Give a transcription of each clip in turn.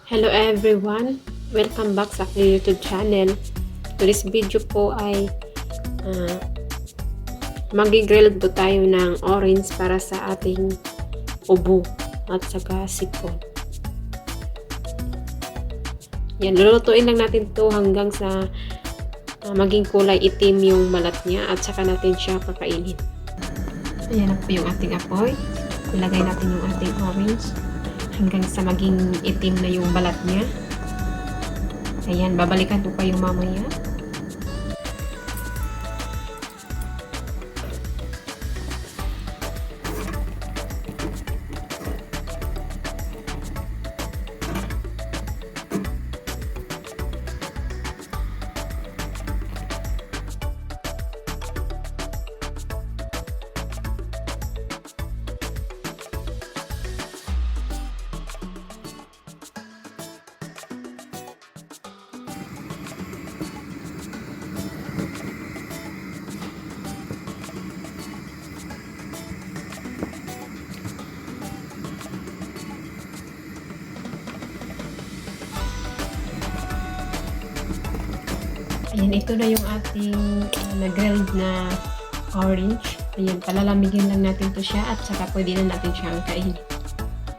Hello everyone! Welcome back sa aking YouTube channel. Today's video po ay magi-grill po tayo ng orange para sa ating ubo at saka sipon. Yan, lulutuin lang natin to hanggang sa maging kulay itim yung balat niya at saka natin siya kakainin. Ayan na po yung ating apoy. Ilagay natin yung ating orange hanggang sa maging itim na yung balat niya. Ayan, babalikan ko kayo mamaya. Ayan, ito na yung ating na-grilled na orange. Ayan, palalamigin lang natin to siya at saka pwede na natin siyang kainin.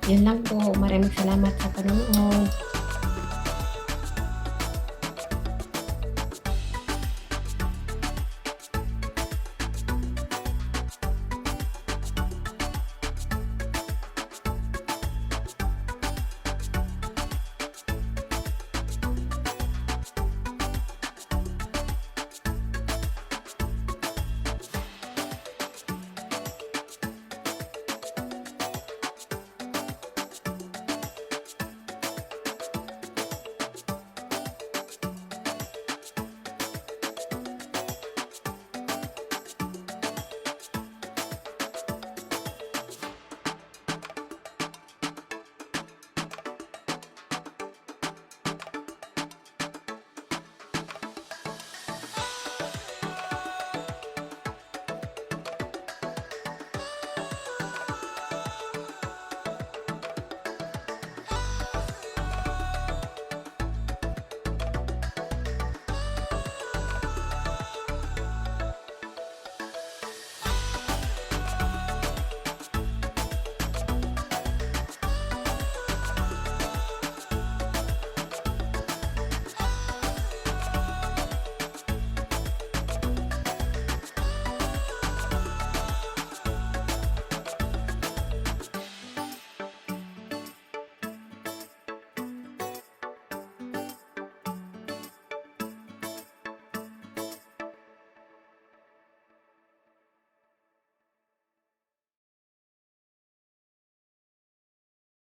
Yan lang po. Maraming salamat sa panonood.